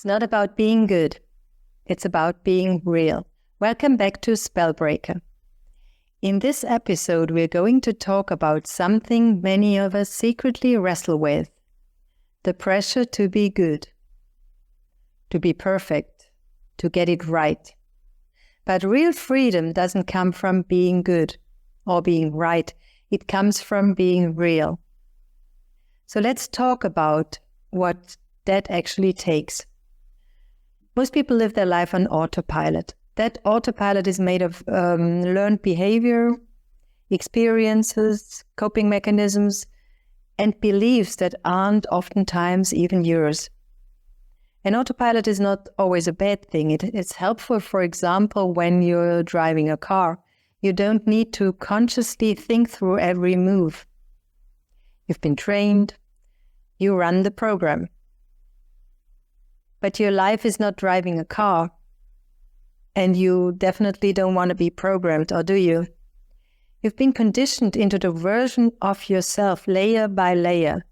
It's not about being good. It's about being real. Welcome back to Spellbreaker. In this episode, we're going to talk about something many of us secretly wrestle with. The pressure to be good, to be perfect, to get it right. But real freedom doesn't come from being good or being right. It comes from being real. So let's talk about what that actually takes. Most people live their life on autopilot. That autopilot is made of learned behavior, experiences, coping mechanisms, and beliefs that aren't oftentimes even yours. An autopilot is not always a bad thing. It's helpful, for example, when you're driving a car. You don't need to consciously think through every move. You've been trained. You run the program. But your life is not driving a car. And you definitely don't want to be programmed, or do you? You've been conditioned into the version of yourself layer by layer.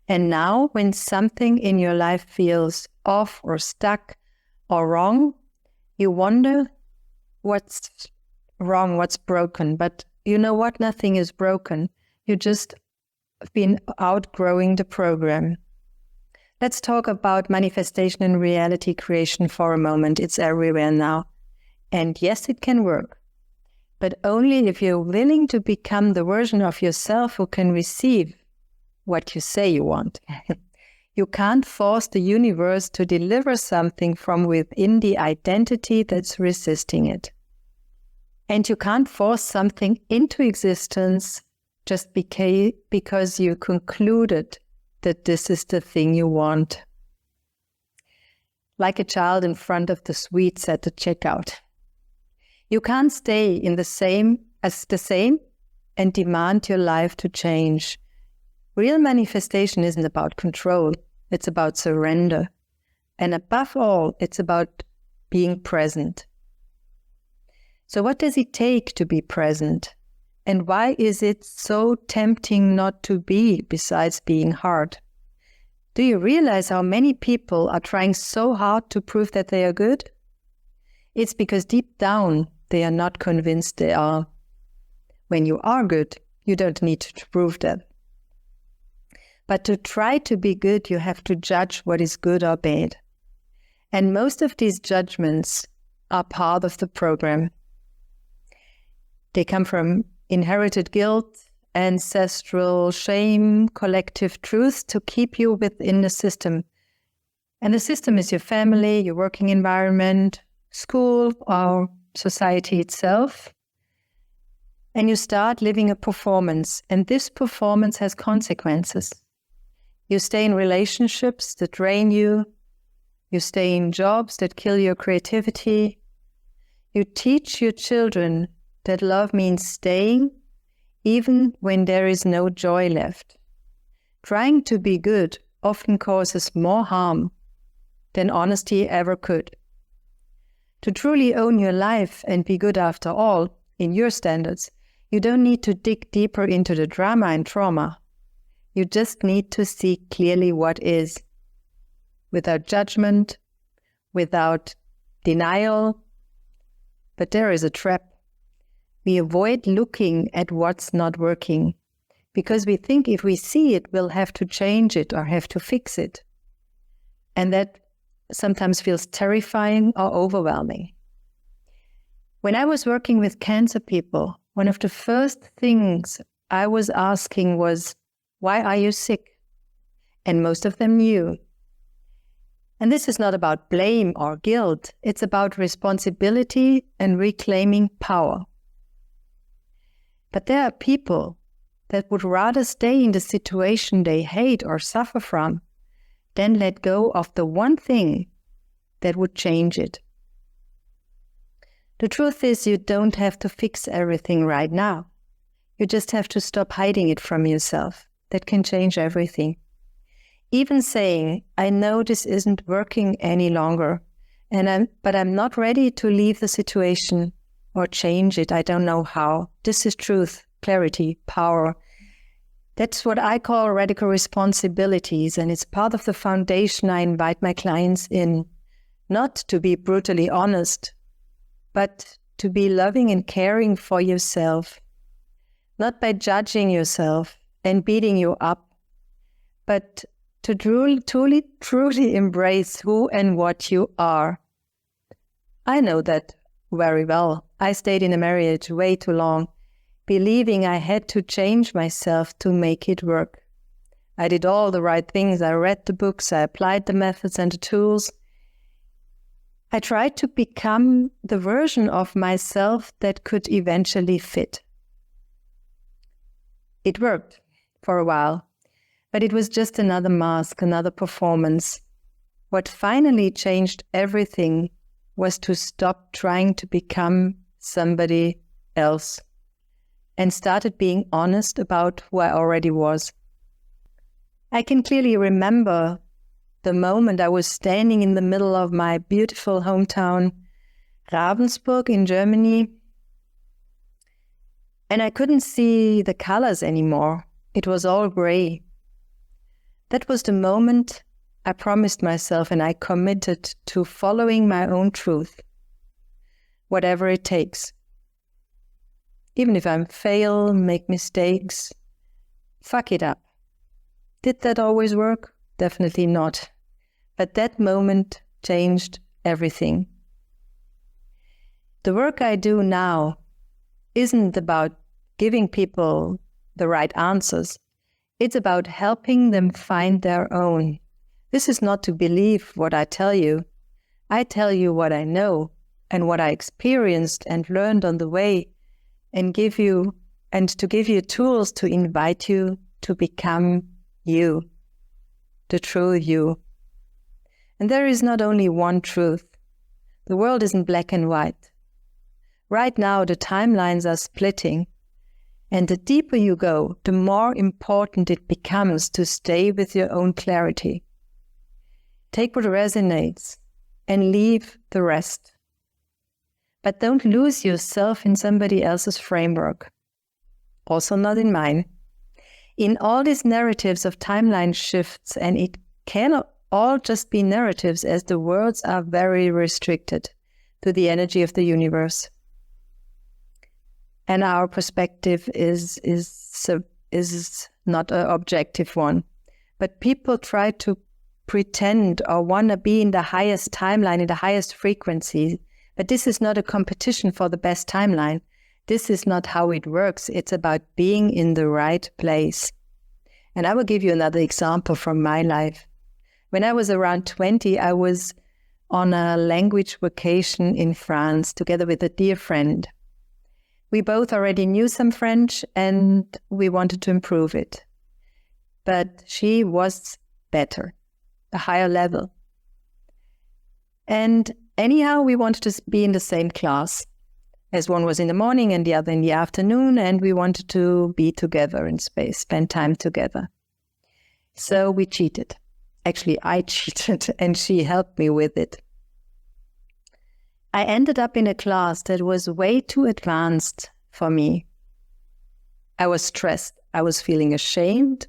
And now when something in your life feels off or stuck or wrong, you wonder what's wrong, what's broken. But you know what? Nothing is broken. You just been outgrowing the program. Let's talk about manifestation and reality creation for a moment. It's everywhere now. And yes, it can work. But only if you're willing to become the version of yourself who can receive what you say you want. You can't force the universe to deliver something from within the identity that's resisting it. And you can't force something into existence just because you concluded that this is the thing you want. Like a child in front of the sweets at the checkout. You can't stay in the same and demand your life to change. Real manifestation isn't about control. It's about surrender. And above all, it's about being present. So what does it take to be present? And why is it so tempting not to be, besides being hard? Do you realize how many people are trying so hard to prove that they are good? It's because deep down, they are not convinced they are. When you are good, you don't need to prove that. But to try to be good, you have to judge what is good or bad. And most of these judgments are part of the program. They come from inherited guilt, ancestral shame, collective truths to keep you within the system. And the system is your family, your working environment, school, or society itself. And you start living a performance, and this performance has consequences. You stay in relationships that drain you. You stay in jobs that kill your creativity. You teach your children that love means staying, even when there is no joy left. Trying to be good often causes more harm than honesty ever could. To truly own your life and be good after all, in your standards, you don't need to dig deeper into the drama and trauma. You just need to see clearly what is, without judgment, without denial. But there is a trap. We avoid looking at what's not working because we think if we see it, we'll have to change it or have to fix it. And that sometimes feels terrifying or overwhelming. When I was working with cancer people, one of the first things I was asking was, why are you sick? And most of them knew. And this is not about blame or guilt. It's about responsibility and reclaiming power. But there are people that would rather stay in the situation they hate or suffer from than let go of the one thing that would change it. The truth is, you don't have to fix everything right now. You just have to stop hiding it from yourself. That can change everything. Even saying, I know this isn't working any longer, but I'm not ready to leave the situation or change it. I don't know how. This is truth, clarity, power. That's what I call radical responsibilities, and it's part of the foundation I invite my clients in, not to be brutally honest, but to be loving and caring for yourself, not by judging yourself and beating you up, but to truly embrace who and what you are. I know that very well. I stayed in a marriage way too long, believing I had to change myself to make it work. I did all the right things. I read the books, I applied the methods and the tools. I tried to become the version of myself that could eventually fit. It worked for a while, but it was just another mask, another performance. What finally changed everything was to stop trying to become somebody else and started being honest about who I already was. I can clearly remember the moment I was standing in the middle of my beautiful hometown, Ravensburg in Germany, and I couldn't see the colors anymore. It was all gray. That was the moment I promised myself and I committed to following my own truth, whatever it takes. Even if I fail, make mistakes, fuck it up. Did that always work? Definitely not. But that moment changed everything. The work I do now isn't about giving people the right answers. It's about helping them find their own. This is not to believe what I tell you. I tell you what I know and what I experienced and learned on the way, and to give you tools to invite you to become you, the true you. And there is not only one truth. The world isn't black and white. Right now, the timelines are splitting, and the deeper you go, the more important it becomes to stay with your own clarity. Take what resonates and leave the rest. But don't lose yourself in somebody else's framework. Also not in mine. In all these narratives of timeline shifts, and it cannot all just be narratives, as the words are very restricted to the energy of the universe. And our perspective is not an objective one. But people try to pretend or want to be in the highest timeline, in the highest frequency. But this is not a competition for the best timeline. This is not how it works. It's about being in the right place. And I will give you another example from my life. When I was around 20, I was on a language vacation in France together with a dear friend. We both already knew some French and we wanted to improve it. But she was better, a higher level. And anyhow, we wanted to be in the same class, as one was in the morning and the other in the afternoon, and we wanted to be together in space, spend time together. So we cheated. Actually, I cheated and she helped me with it. I ended up in a class that was way too advanced for me. I was stressed. I was feeling ashamed,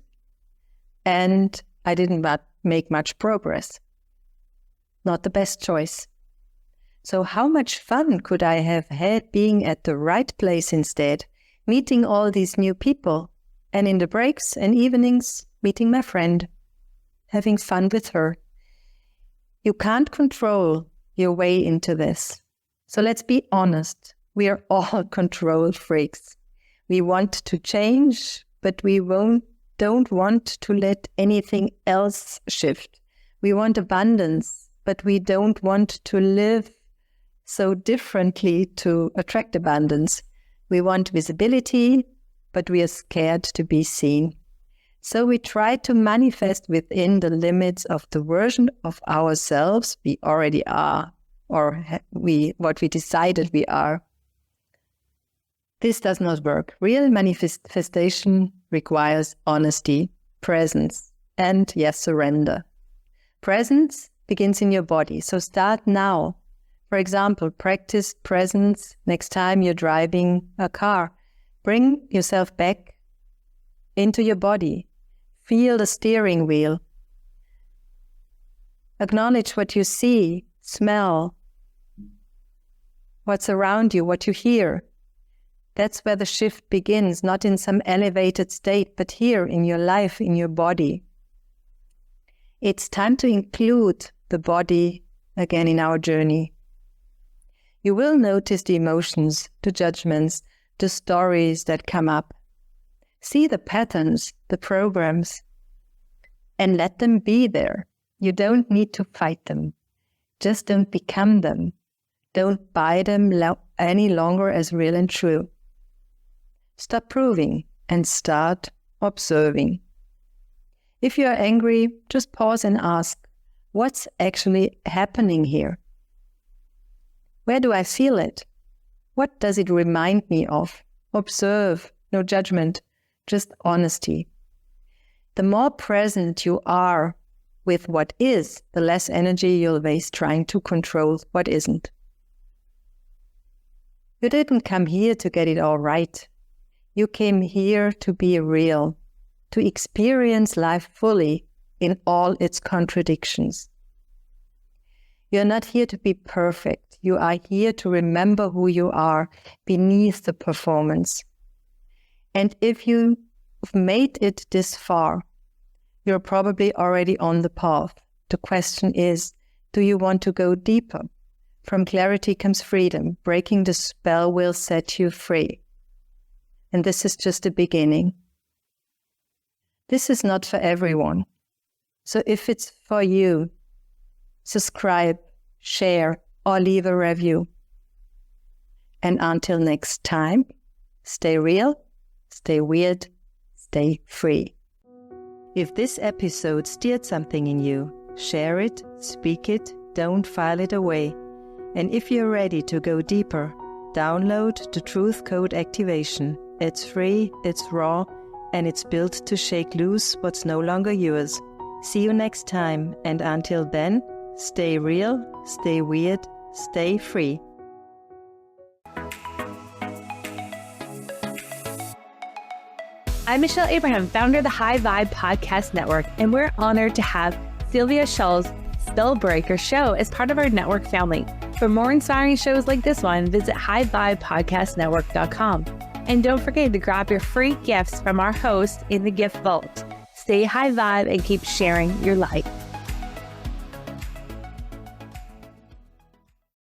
and I didn't make much progress. Not the best choice. So how much fun could I have had being at the right place instead, meeting all these new people, and in the breaks and evenings, meeting my friend, having fun with her. You can't control your way into this. So let's be honest. We are all control freaks. We want to change, but we don't want to let anything else shift. We want abundance, but we don't want to live so differently to attract abundance. We want visibility, but we are scared to be seen. So we try to manifest within the limits of the version of ourselves we already are, or what we decided we are. This does not work. Real manifestation requires honesty, presence, and yes, surrender. Presence begins in your body, so start now. For example, practice presence next time you're driving a car. Bring yourself back into your body. Feel the steering wheel. Acknowledge what you see, smell, what's around you, what you hear. That's where the shift begins, not in some elevated state, but here in your life, in your body. It's time to include the body again in our journey. You will notice the emotions, the judgments, the stories that come up. See the patterns, the programs, and let them be there. You don't need to fight them. Just don't become them. Don't buy them any longer as real and true. Stop proving and start observing. If you are angry, just pause and ask, what's actually happening here? Where do I feel it? What does it remind me of? Observe, no judgment, just honesty. The more present you are with what is, the less energy you'll waste trying to control what isn't. You didn't come here to get it all right. You came here to be real, to experience life fully in all its contradictions. You're not here to be perfect. You are here to remember who you are beneath the performance. And if you've made it this far, you're probably already on the path. The question is, do you want to go deeper? From clarity comes freedom. Breaking the spell will set you free. And this is just the beginning. This is not for everyone. So if it's for you, subscribe, share, or leave a review. And until next time, stay real, stay weird, stay free. If this episode stirred something in you, share it, speak it, don't file it away. And if you're ready to go deeper, download the Truth Code Activation. It's free, it's raw, and it's built to shake loose what's no longer yours. See you next time, and until then, stay real, stay weird, stay free. I'm Michelle Abraham, founder of the High Vibe Podcast Network, and we're honored to have Sylvia Schulz Spellbreaker show as part of our network family. For more inspiring shows like this one, visit highvibepodcastnetwork.com. And don't forget to grab your free gifts from our host in the gift vault. Stay high vibe and keep sharing your light.